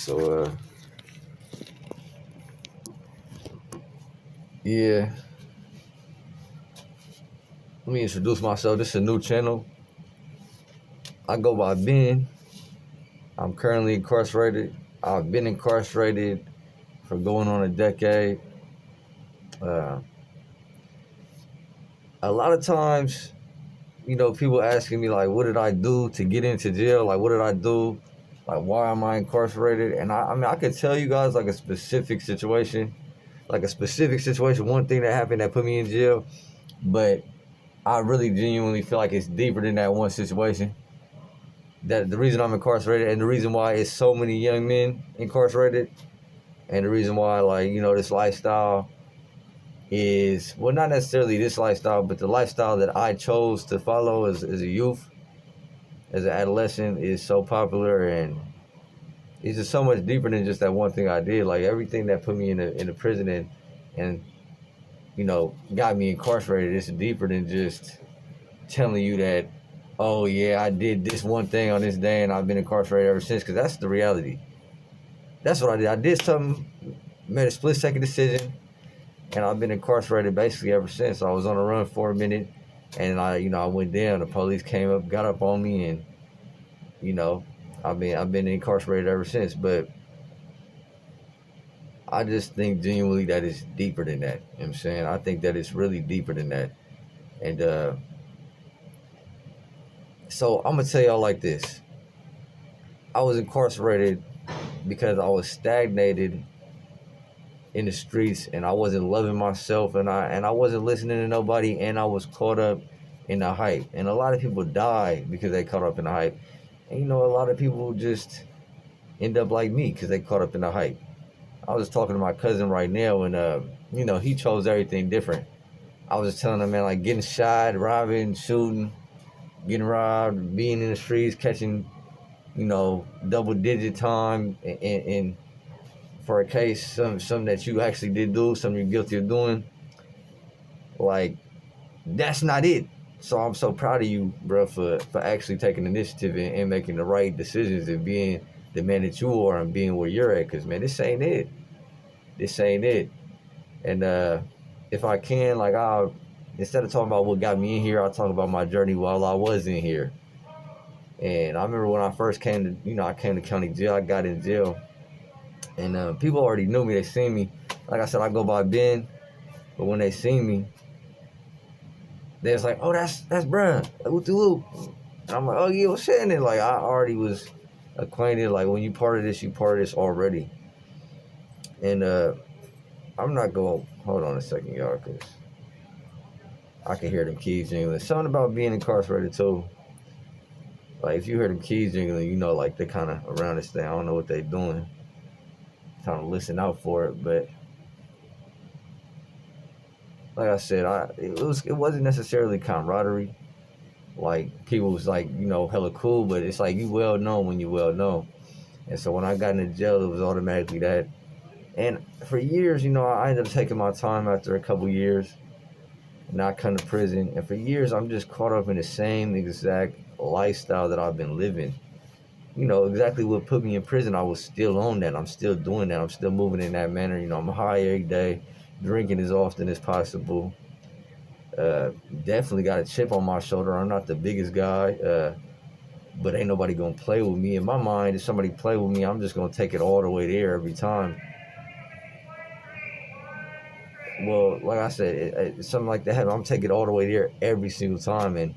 So, yeah, let me introduce myself. This is a new channel. I go by Ben. I'm currently incarcerated. I've been incarcerated for going on a decade. Uh, a lot of times, people asking me, like, what did I do to get into jail? Like, what did I do? Like, why am I incarcerated? And I mean, I could tell you guys, like, a specific situation, one thing that happened that put me in jail, but I really genuinely feel like it's deeper than that one situation. That the reason I'm incarcerated and the reason why it's so many young men incarcerated and the reason why, like, this lifestyle is, well, not necessarily this lifestyle, but the lifestyle that I chose to follow as a youth, as an adolescent, is so popular, and it's just so much deeper than just that one thing I did. Like, everything that put me in the prison and got me incarcerated, it's deeper than just telling you that, oh yeah, I did this one thing on this day and I've been incarcerated ever since, because that's the reality. That's what I did. I did something, made a split second decision, and I've been incarcerated basically ever since. I was on the run for a minute, and I went down. The police came up, got up on me, and you know, I've been incarcerated ever since. But I just think genuinely that it's deeper than that. You know what I'm saying? I think that it's really deeper than that. And so I'm gonna tell y'all like this. I was incarcerated because I was stagnated in the streets, and I wasn't loving myself, and I wasn't listening to nobody, and I was caught up in the hype. And a lot of people die because they caught up in the hype. And a lot of people just end up like me because they caught up in the hype. I was talking to my cousin right now, and he chose everything different. I was just telling him, man, like, getting shot, robbing, shooting, getting robbed, being in the streets, catching double digit time, and for a case, something that you actually did do, something you're guilty of doing, like, that's not it. So I'm so proud of you, bro, for actually taking initiative and making the right decisions and being the man that you are and being where you're at. Because, man, this ain't it. This ain't it. And if I can, like, instead of talking about what got me in here, I'll talk about my journey while I was in here. And I remember when I first came to, I came to county jail. I got in jail. And people already knew me. They seen me. Like I said, I go by Ben. But when they seen me, they was like, oh, that's Brian. And I'm like, oh, yeah, what's happening? Like, I already was acquainted. Like, when you part of this, you part of this already. And I'm not going, hold on a second, y'all, because I can hear them keys jingling. Something about being incarcerated, too. Like, if you hear them keys jingling, like, they kind of around this thing. I don't know what they doing. Trying to listen out for it, but like I said, it wasn't necessarily camaraderie. Like, people was like, hella cool, but it's like you well known when you well known. And so when I got into jail, it was automatically that. And for years, I ended up taking my time after a couple years, not come to prison. And for years, I'm just caught up in the same exact lifestyle that I've been living. Exactly what put me in prison, I was still on that. I'm still doing that. I'm still moving in that manner. I'm high every day, drinking as often as possible. Definitely got a chip on my shoulder. I'm not the biggest guy, but ain't nobody gonna play with me. In my mind, if somebody play with me, I'm just gonna take it all the way there every time. Well, like I said, something like that happen, I'm taking it all the way there every single time. And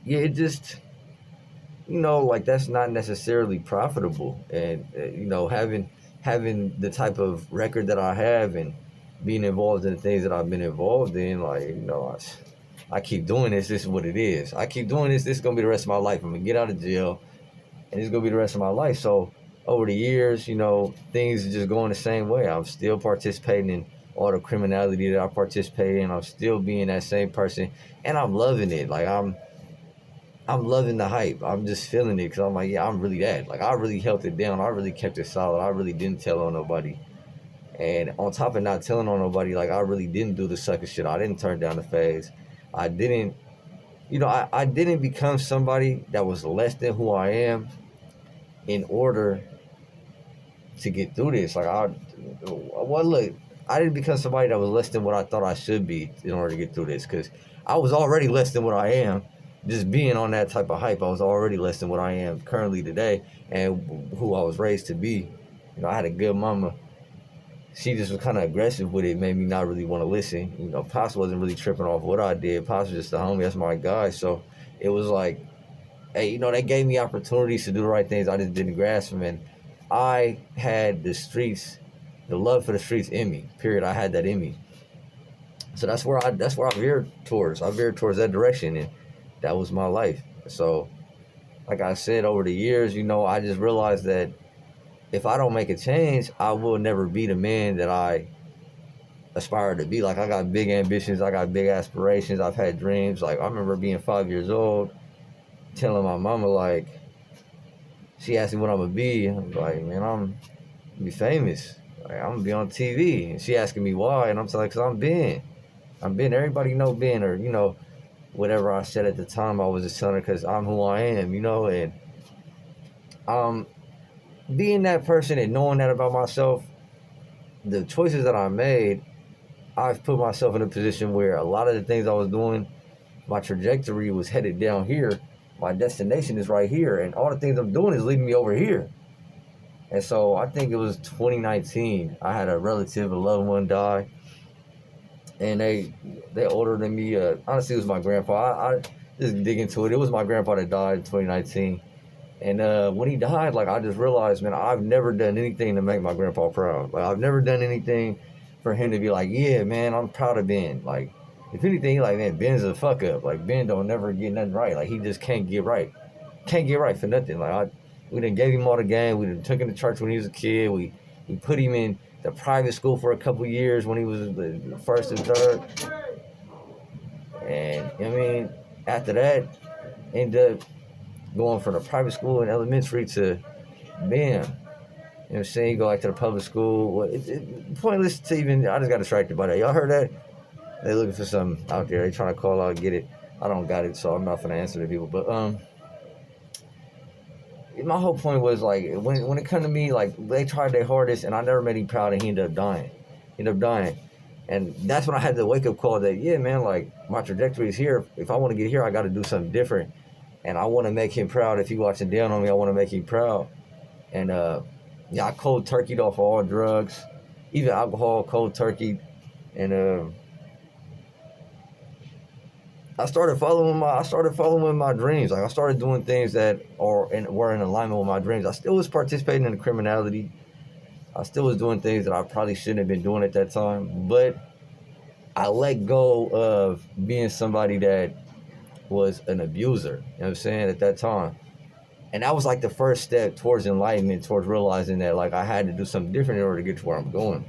yeah, it just, like, that's not necessarily profitable. And having the type of record that I have and being involved in the things that I've been involved in, like, I keep doing this. This is what it is. I keep doing this. This is gonna be the rest of my life. I'm gonna get out of jail, and it's gonna be the rest of my life. So over the years, things are just going the same way. I'm still participating in all the criminality that I participate in. I'm still being that same person, and I'm loving it. Like, I'm loving the hype. I'm just feeling it because I'm like, yeah, I'm really that. Like, I really held it down. I really kept it solid. I really didn't tell on nobody. And on top of not telling on nobody, like, I really didn't do the sucker shit. I didn't turn down the phase. I didn't, I become somebody that was less than who I am in order to get through this. Look, I didn't become somebody that was less than what I thought I should be in order to get through this, because I was already less than what I am. Just being on that type of hype, I was already less than what I am currently today, and who I was raised to be. I had a good mama. She just was kind of aggressive with it, made me not really want to listen. Pops wasn't really tripping off what I did. Pops was just a homie, that's my guy. So it was like, hey, they gave me opportunities to do the right things. I just didn't grasp them, and I had the streets, the love for the streets in me. Period. I had that in me. So that's where I veered towards. I veered towards that direction, and that was my life. So, like I said, over the years, I just realized that if I don't make a change, I will never be the man that I aspire to be. Like, I got big ambitions, I got big aspirations, I've had dreams. Like, I remember being 5 years old, telling my mama, like, she asked me what I'm gonna be. I'm like, man, I'm gonna be famous. Like, I'm gonna be on TV. And she asking me why, and I'm telling her, because I'm Ben. Everybody know Ben, or, whatever I said at the time. I was just telling her because I'm who I am, and being that person and knowing that about myself, the choices that I made, I've put myself in a position where a lot of the things I was doing, my trajectory was headed down here. My destination is right here, and all the things I'm doing is leading me over here. And so I think it was 2019. I had a relative, a loved one, die, and they older than me. Honestly, it was my grandpa. I just dig into it. It was my grandpa that died in 2019. And when he died, like, I just realized, man, I've never done anything to make my grandpa proud. Like, I've never done anything for him to be like, yeah, man, I'm proud of Ben. Like, if anything, like, man, Ben's a fuck up. Like, Ben don't never get nothing right. Like, he just can't get right. Can't get right for nothing. Like, we done gave him all the game. We done took him to church when he was a kid. We put him in the private school for a couple years when he was the first and third. And, I mean, after that, ended up going from the private school in elementary to bam. You know what I'm saying? You go like to the public school. Well, it's pointless to even, I just got distracted by that. Y'all heard that? They looking for something out there. They trying to call out and get it. I don't got it, so I'm not gonna answer to people. But my whole point was, like, when it come to me, like, they tried their hardest and I never made him proud, and he ended up dying. And that's when I had the wake up call that, yeah, man, like, my trajectory is here. If I want to get here, I got to do something different. And I want to make him proud. If he watching down on me, I want to make him proud. And I cold turkeyed off all drugs, even alcohol, cold turkey. And I started following my dreams. Like, I started doing things that were in alignment with my dreams. I still was participating in the criminality. I still was doing things that I probably shouldn't have been doing at that time. But I let go of being somebody that was an abuser, you know what I'm saying, at that time. And that was like the first step towards enlightenment, towards realizing that, like, I had to do something different in order to get to where I'm going.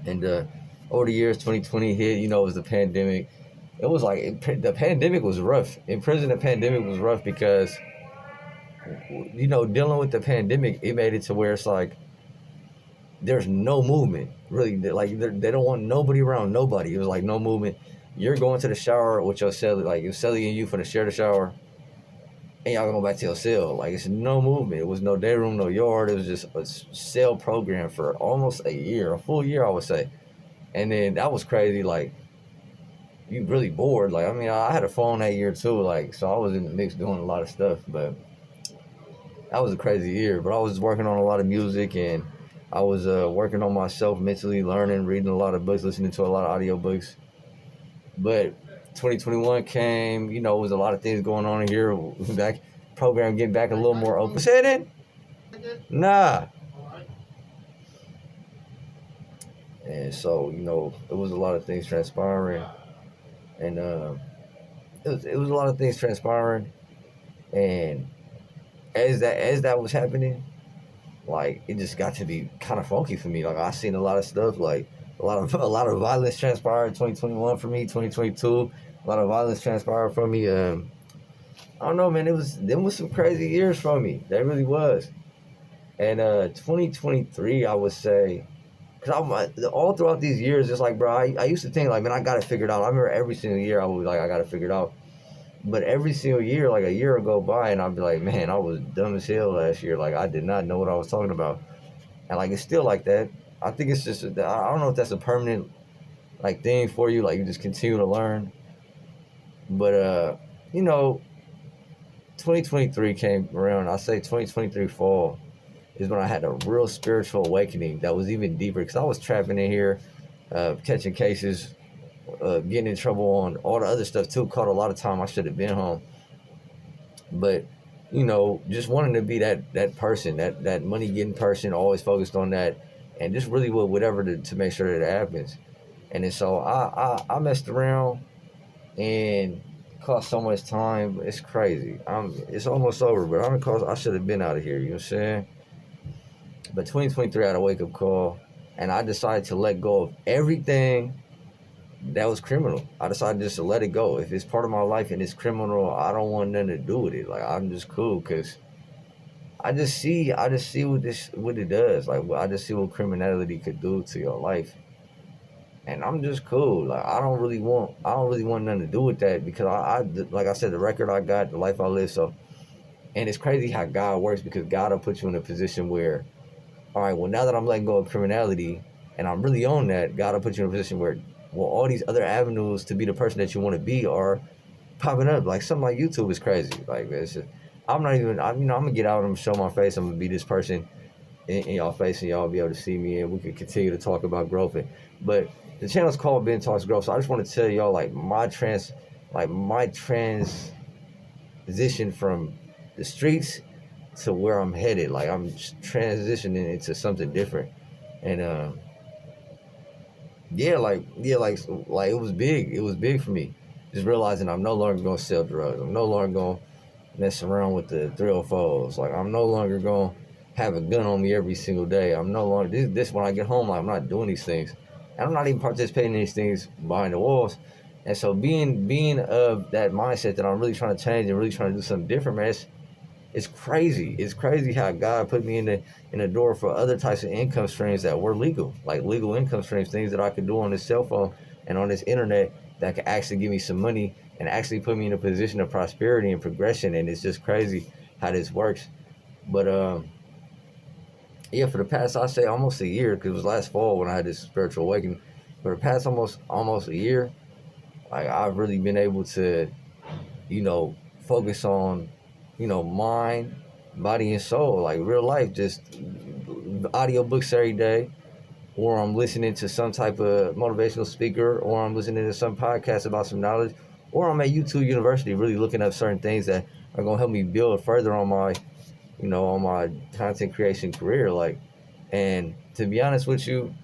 And over the years, 2020 hit, it was the pandemic. It was like, the pandemic was rough. In prison, the pandemic was rough because, dealing with the pandemic, it made it to where it's like, there's no movement, really. Like, they don't want nobody around nobody. It was like no movement. You're going to the shower with your cellie, like, your cellie and you finna share the shower, and y'all going back to your cell. Like, it's no movement. It was no day room, no yard. It was just a cell program for almost a full year, I would say. And then that was crazy. Like, you really bored. Like, I mean, I had a phone that year too. Like, so I was in the mix doing a lot of stuff, but that was a crazy year. But I was working on a lot of music, and I was working on myself mentally, learning, reading a lot of books, listening to a lot of audio books. But 2021 came, it was a lot of things going on here. Program getting back a little more open. Say it in? Nah. And so, it was a lot of things transpiring. And it was a lot of things transpiring. And as that was happening, like, it just got to be kind of funky for me. Like, I seen a lot of stuff, like, a lot of violence transpired in 2021 for me. 2022, a lot of violence transpired for me. I don't know, man. Them was some crazy years for me. They really was. And 2023, I would say, because all throughout these years, it's like, bro, I used to think, like, man, I got it figured out. I remember every single year I would be like, I got it figured out. But every single year, like, a year would go by, and I'd be like, man, I was dumb as hell last year. Like, I did not know what I was talking about. and like it's still like that. I think it's just I don't know if that's a permanent like thing for you, like you just continue to learn. But you know, 2023 came around. I say 2023 fall is when I had a real spiritual awakening that was even deeper because I was trapping in here, catching cases, getting in trouble on all the other stuff too. Caught a lot of time I should have been home, but you know, just wanting to be that person, that money getting person, always focused on that, and just really would whatever to make sure that it happens. And then so I messed around and cost so much time. It's crazy. It's almost over, but I should have been out of here. You know what I'm saying? But 2023 I had a wake up call, and I decided to let go of everything that was criminal. I decided just to let it go. If it's part of my life and it's criminal, I don't want nothing to do with it. Like I'm just cool because I just see what it does. Like I just see what criminality could do to your life, and I'm just cool. Like I don't really want nothing to do with that because like I said, the record I got, the life I live. So, and it's crazy how God works because God will put you in a position where, all right, well now that I'm letting go of criminality and I'm really on that, God will put you in a position where, well, all these other avenues to be the person that you want to be are popping up. Like something like YouTube is crazy. Like it's just, I'm not even. I'm gonna get out and show my face. I'm gonna be this person in y'all face, and y'all be able to see me, and we can continue to talk about growth. But the channel's called Ben Talks Growth, so I just want to tell y'all like my transition from the streets to where I'm headed. Like I'm transitioning into something different, and like it was big. It was big for me. Just realizing I'm no longer gonna sell drugs. I'm no longer gonna mess around with the 304s. Like I'm no longer gonna have a gun on me every single day. I'm no longer this when I get home. Like I'm not doing these things, and I'm not even participating in these things behind the walls. And so being of that mindset that I'm really trying to change and really trying to do something different, man, it's crazy. It's crazy how God put me in the door for other types of income streams that were legal, like legal income streams, things that I could do on this cell phone and on this internet that could actually give me some money and actually put me in a position of prosperity and progression. And it's just crazy how this works. But yeah, for the past I say almost a year, because it was last fall when I had this spiritual awakening. For the past almost a year, like I've really been able to, focus on mind, body, and soul, like real life, just audiobooks every day, or I'm listening to some type of motivational speaker, or I'm listening to some podcast about some knowledge, or I'm at YouTube University really looking up certain things that are gonna help me build further on my, on my content creation career. Like, and to be honest with you,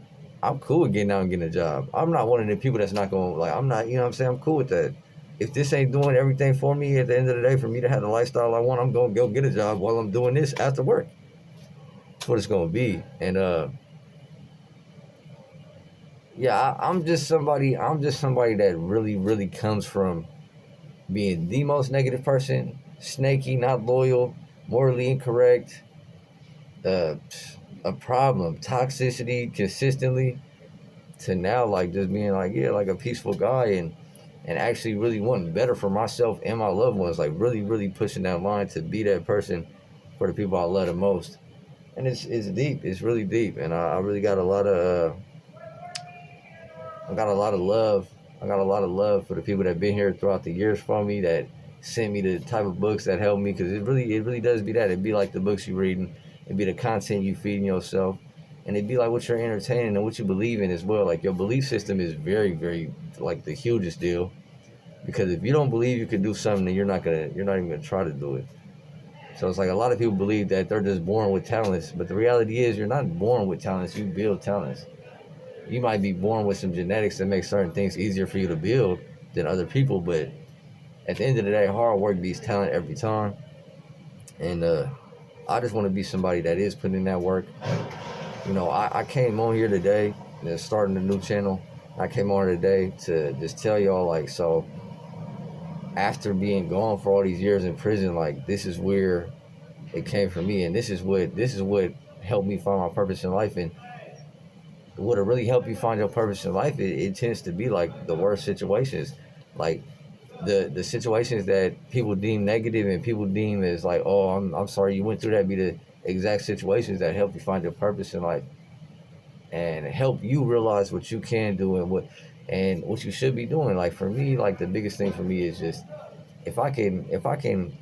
I'm cool with getting out and getting a job. I'm not one of the people that's not gonna I'm not, what I'm saying, I'm cool with that. If this ain't doing everything for me at the end of the day, for me to have the lifestyle I want, I'm gonna go get a job while I'm doing this after work. That's what it's gonna be. And yeah, I'm just somebody that really, really comes from being the most negative person, snaky, not loyal, morally incorrect, uh, a problem, toxicity consistently, to now like just being like, yeah, like a peaceful guy, and actually really wanting better for myself and my loved ones, like really, really pushing that line to be that person for the people I love the most. And it's deep. It's really deep, and I really got a lot of I got a lot of love. I got a lot of love for the people that been here throughout the years for me, that sent me the type of books that help me, because it really does be that. It be like the books you reading, it be the content you feeding yourself, and it be like what you're entertaining and what you believe in as well. Like your belief system is very, very like the hugest deal, because if you don't believe you can do something, then you're not even gonna try to do it. So it's like a lot of people believe that they're just born with talents, but the reality is you're not born with talents. You build talents. You might be born with some genetics that make certain things easier for you to build than other people, but at the end of the day, hard work beats talent every time. And I just want to be somebody that is putting in that work. I came on here today, and starting a new channel. I came on today to just tell y'all, like, so after being gone for all these years in prison, like, this is where it came from me, and this is what helped me find my purpose in life. And what'll really help you find your purpose in life, it tends to be like the worst situations, like the situations that people deem negative and people deem as like, oh, I'm sorry you went through that, be exact situations that help you find your purpose in life and help you realize what you can do and what you should be doing. Like for me, like the biggest thing for me is just if I can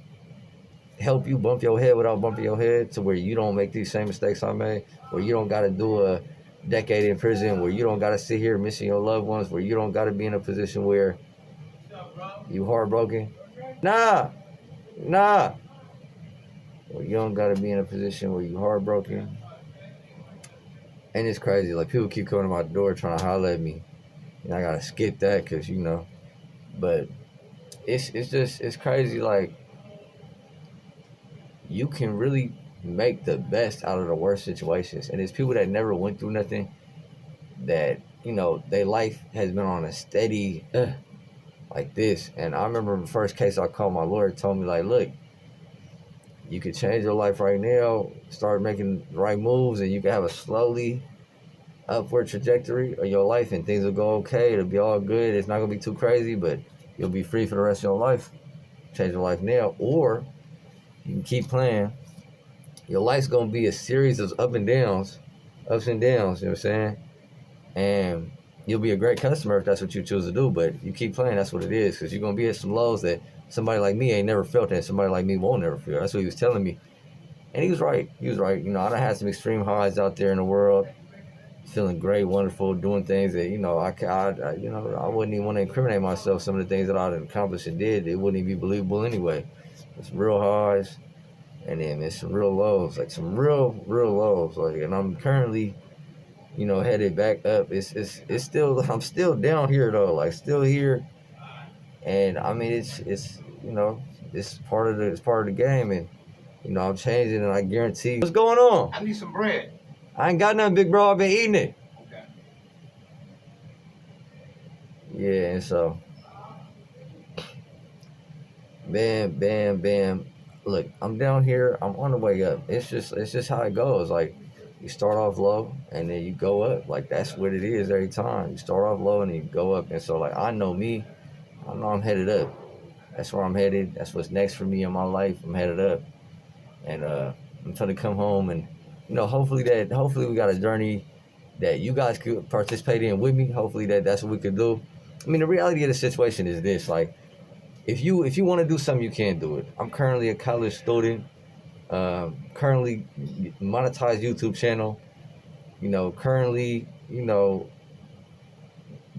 help you bump your head without bumping your head to where you don't make these same mistakes I made, where you don't got to do a decade in prison, where you don't got to sit here missing your loved ones, where you don't got to be in a position where you heartbroken. Nah, nah. Where you don't got to be in a position where you heartbroken. And it's crazy. Like people keep coming to my door trying to holler at me, and I gotta skip that because you know. But it's crazy. Like you can really make the best out of the worst situations, and it's people that never went through nothing that you know their life has been on a steady like this. And I remember the first case I called, my lawyer told me like, look, you could change your life right now, start making the right moves, and you can have a slowly upward trajectory of your life, and things will go okay. It'll be all good. It's not gonna be too crazy, but you'll be free for the rest of your life. Change your life now, or you can keep playing. Your life's gonna be a series of ups and downs. You know what I'm saying? And you'll be a great customer if that's what you choose to do. But you keep playing, that's what it is, because you're gonna be at some lows that somebody like me ain't never felt, and somebody like me won't never feel. That's what he was telling me, and he was right. He was right. You know, I done had some extreme highs out there in the world, feeling great, wonderful, doing things that you know I wouldn't even want to incriminate myself. Some of the things that I'd accomplished and did, it wouldn't even be believable anyway. It's real highs, and then it's some real lows, like some real lows. Like, and I'm currently, you know, headed back up. It's still I'm still down here though, like still here, and I mean it's you know it's part of the game, and you know I'm changing, and I guarantee. What's going on? I need some bread. I ain't got nothing, big bro. I've been eating it. Okay. Yeah, and so, bam. Look, I'm down here. I'm on the way up. It's just how it goes. Like, you start off low and then you go up. Like that's what it is every time. You start off low and then you go up. And so, like, I know me. I know I'm headed up. That's where I'm headed. That's what's next for me in my life. I'm headed up, and I'm trying to come home and you know hopefully we got a journey that you guys could participate in with me. Hopefully that's what we could do. I mean, the reality of the situation is this: like, if you want to do something, you can do it. I'm currently a college student. Currently monetized YouTube channel. You know, currently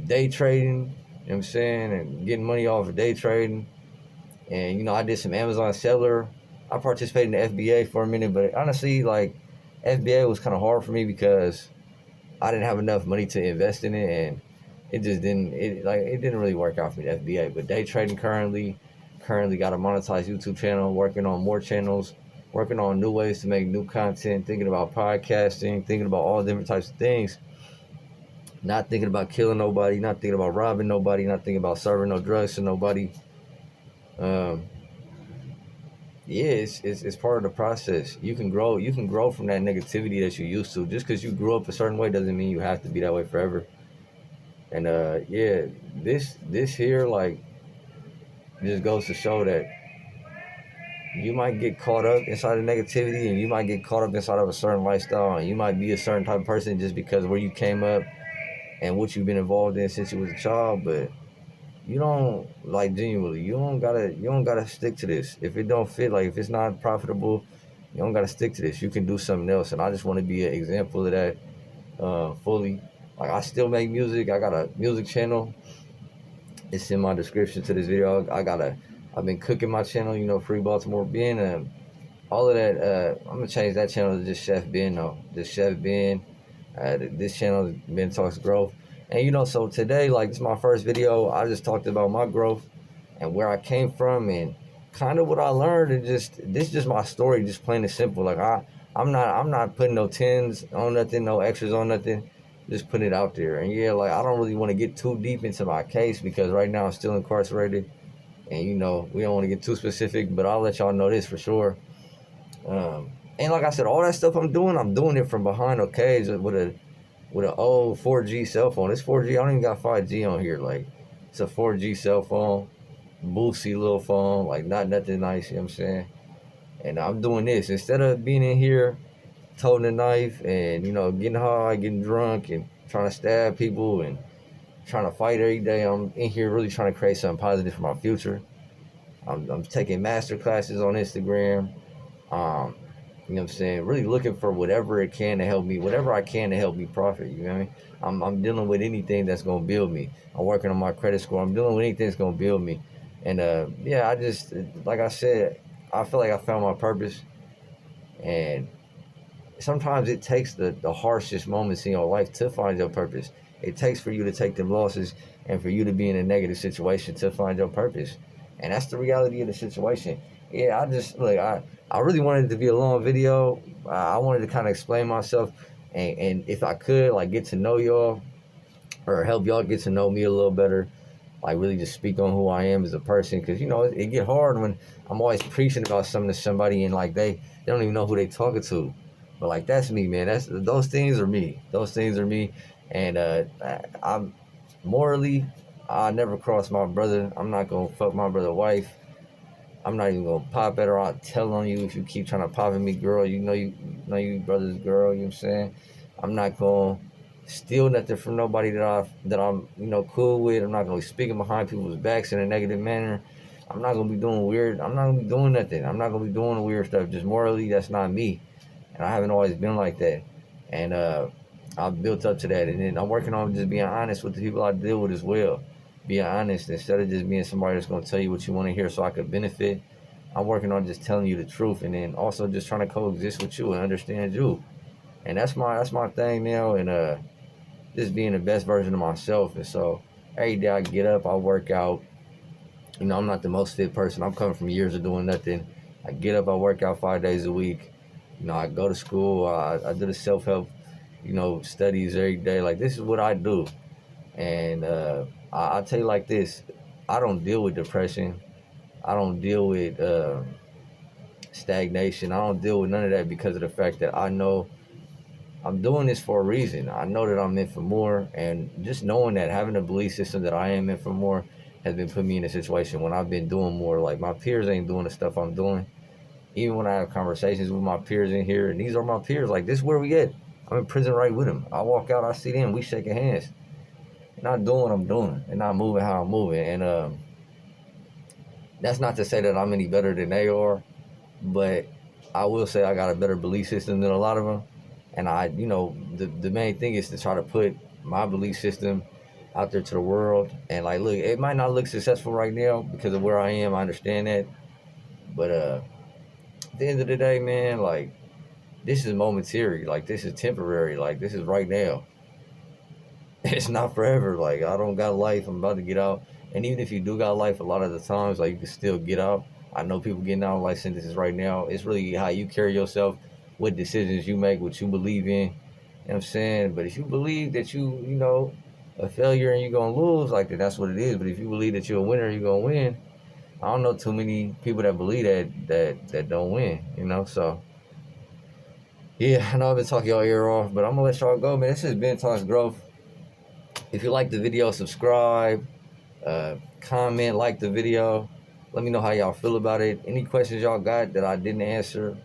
day trading. You know what I'm saying, and getting money off of day trading. And you know, I did some Amazon seller. I participated in the FBA for a minute, but honestly, like, FBA was kind of hard for me because I didn't have enough money to invest in it, and it just didn't really work out for me, the FBA. But day trading currently got a monetized YouTube channel, working on more channels, working on new ways to make new content, thinking about podcasting, thinking about all different types of things. Not thinking about killing nobody, not thinking about robbing nobody, not thinking about serving no drugs to nobody. Yeah, it's part of the process. You can grow from that negativity that you used to. Just because you grew up a certain way doesn't mean you have to be that way forever. And yeah, this here, like, just goes to show that you might get caught up inside of negativity, and you might get caught up inside of a certain lifestyle, and you might be a certain type of person just because where you came up and what you've been involved in since you was a child. But you don't, like, genuinely, you don't gotta stick to this. If it don't fit, like if it's not profitable, you don't gotta stick to this. You can do something else. And I just want to be an example of that fully. Like, I still make music. I got a music channel. It's in my description to this video. I've been cooking my channel, you know, Free Baltimore Ben, all of that. I'm gonna change that channel to just Chef Ben though. Just Chef Ben. This channel is Ben Talks Growth. And you know, so today, like, this is my first video. I just talked about my growth and where I came from and kind of what I learned, and this is just my story, just plain and simple. Like, I'm not putting no tens on nothing, no extras on nothing. Just putting it out there. And yeah, like, I don't really want to get too deep into my case because right now I'm still incarcerated, and you know, we don't want to get too specific, but I'll let y'all know this for sure. And like I said, all that stuff I'm doing it from behind a cage with an old 4G cell phone. It's 4G. I don't even got 5G on here. Like, it's a 4G cell phone, boosty little phone. Like, not nothing nice. You know what I'm saying? And I'm doing this instead of being in here toting a knife and getting high, getting drunk, and trying to stab people and trying to fight every day. I'm in here really trying to create something positive for my future. I'm taking master classes on Instagram. Um, you know what I'm saying? Really looking for whatever it can to help me, whatever I can to help me profit. You know what I mean? I'm dealing with anything that's gonna build me. I'm working on my credit score. I'm dealing with anything that's gonna build me. And yeah, I just like I said, I feel like I found my purpose. And sometimes it takes the harshest moments in your life to find your purpose. It takes for you to take them losses and for you to be in a negative situation to find your purpose. And that's the reality of the situation. Yeah, I just look. I really wanted it to be a long video. I wanted to kind of explain myself, and if I could, like, get to know y'all or help y'all get to know me a little better, like really just speak on who I am as a person. Because it get hard when I'm always preaching about something to somebody and like they don't even know who they talking to. But like that's me, man. Those things are me. Those things are me. And I'm morally, I never cross my brother. I'm not gonna fuck my brother's wife. I'm not even gonna pop at her. I'll tell on you if you keep trying to pop at me, girl. You brother's girl. You know what I'm saying? I'm not gonna steal nothing from nobody that I'm cool with. I'm not gonna be speaking behind people's backs in a negative manner. I'm not gonna be doing weird. I'm not gonna be doing nothing. I'm not gonna be doing weird stuff. Just morally, that's not me, and I haven't always been like that. And I've built up to that, and then I'm working on just being honest with the people I deal with as well. Being honest instead of just being somebody that's gonna tell you what you want to hear so I could benefit. I'm working on just telling you the truth, and then also just trying to coexist with you and understand you. And that's my thing now, and just being the best version of myself. And so every day I get up, I work out. I'm not the most fit person. I'm coming from years of doing nothing. I get up, I work out 5 days a week. I go to school. I do the self help, studies every day. Like this is what I do. And I'll tell you like this: I don't deal with depression. I don't deal with stagnation. I don't deal with none of that because of the fact that I know I'm doing this for a reason. I know that I'm meant for more, and just knowing that, having a belief system that I am meant for more, has been putting me in a situation when I've been doing more. Like my peers ain't doing the stuff I'm doing. Even when I have conversations with my peers in here, and these are my peers, like this is where we at. I'm in prison right with them. I walk out, I see them, we shaking hands. Not doing what I'm doing, and not moving how I'm moving. And that's not to say that I'm any better than they are, but I will say I got a better belief system than a lot of them. And the main thing is to try to put my belief system out there to the world. And like, look, it might not look successful right now because of where I am. I understand that, but at the end of the day, man, like this is momentary. Like this is temporary. Like this is right now. It's not forever. Like I don't got life. I'm about to get out. And even if you do got life, a lot of the times, like you can still get out. I know people getting out of life sentences right now. It's really how you carry yourself, what decisions you make, what you believe in. You know what I'm saying? But if you believe that a failure and you're gonna lose, like that's what it is. But if you believe that you're a winner, you're gonna win. I don't know too many people that believe that don't win. So yeah, I know I've been talking y'all ear off, but I'm gonna let y'all go, man. This has been Talks Growth. If you like the video, subscribe, comment, like the video. Let me know how y'all feel about it. Any questions y'all got that I didn't answer, you know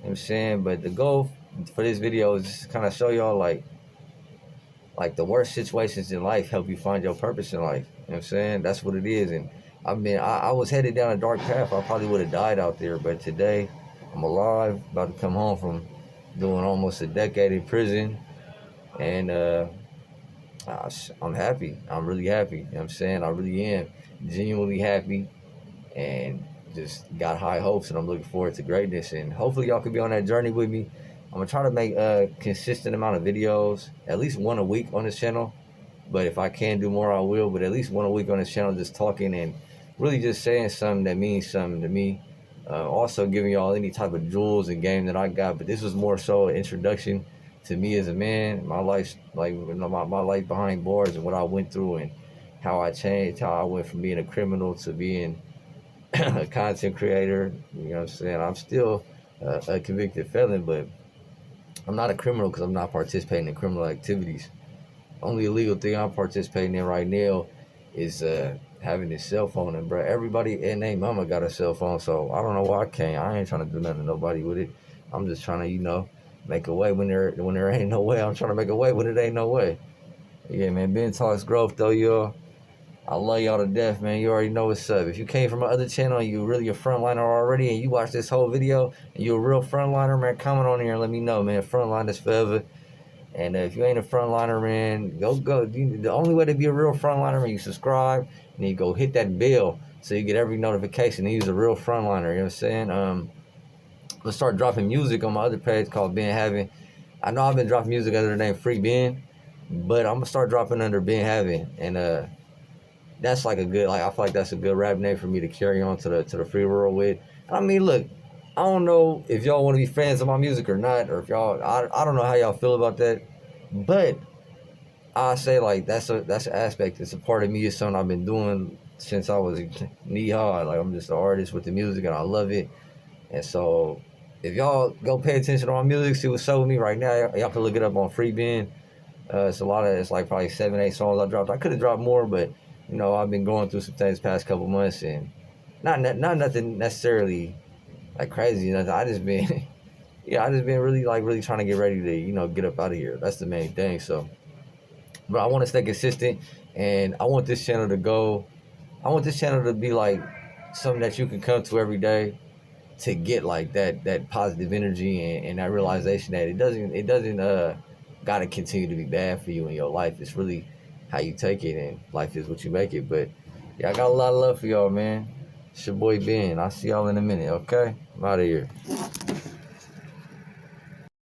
what I'm saying? But the goal for this video is just to kind of show y'all like the worst situations in life help you find your purpose in life. You know what I'm saying? That's what it is. And I was headed down a dark path. I probably would have died out there, but today I'm alive, about to come home from doing almost a decade in prison. And I'm happy. I'm really happy. You know what I'm saying? I really am genuinely happy and just got high hopes, and I'm looking forward to greatness. And hopefully y'all can be on that journey with me. I'm going to try to make a consistent amount of videos, at least one a week on this channel. But if I can do more, I will. But at least one a week on this channel, just talking and really just saying something that means something to me. Also giving y'all any type of jewels and game that I got. But this was more so an introduction to me as a man, my life, like my life behind bars and what I went through and how I changed, how I went from being a criminal to being a content creator. You know what I'm saying? I'm still a convicted felon, but I'm not a criminal because I'm not participating in criminal activities. Only illegal thing I'm participating in right now is having this cell phone. And bro, everybody and their mama got a cell phone, so I don't know why I can't. I ain't trying to do nothing to nobody with it. I'm just trying to, make a way when there ain't no way. I'm trying to make a way when it ain't no way. Yeah, man. Ben Talks Growth though, y'all. I love y'all to death, man. You already know what's up. If you came from my other channel and you really a frontliner already and you watched this whole video and you a real frontliner, man, comment on here and let me know, man. Frontliners forever. And if you ain't a frontliner, man, go. The only way to be a real frontliner, man, you subscribe and you go hit that bell so you get every notification. And use a real frontliner. You know what I'm saying? Let's start dropping music on my other page called Ben Having. I know I've been dropping music under the name Free Ben, but I'm gonna start dropping under Ben Having, and that's like I feel like that's a good rap name for me to carry on to the free world with. I mean, look, I don't know if y'all want to be fans of my music or not, or if I don't know how y'all feel about that, but I say like that's an aspect. It's a part of me. It's something I've been doing since I was knee high. Like, I'm just an artist with the music and I love it. And so if y'all go pay attention to my music, see what's up with me right now, y'all can look it up on Free Ben. It's like probably 7-8 songs I dropped. I could have dropped more, but I've been going through some things past couple months, and not nothing necessarily like crazy. Nothing. I just been really trying to get ready to get up out of here. That's the main thing. So, but I want to stay consistent, and I want this channel to be like something that you can come to every day to get like that positive energy and that realization that it doesn't gotta continue to be bad for you in your life. It's really how you take it, and life is what you make it. But yeah, I got a lot of love for y'all, man. It's your boy Ben. I'll see y'all in a minute, okay? I'm out of here.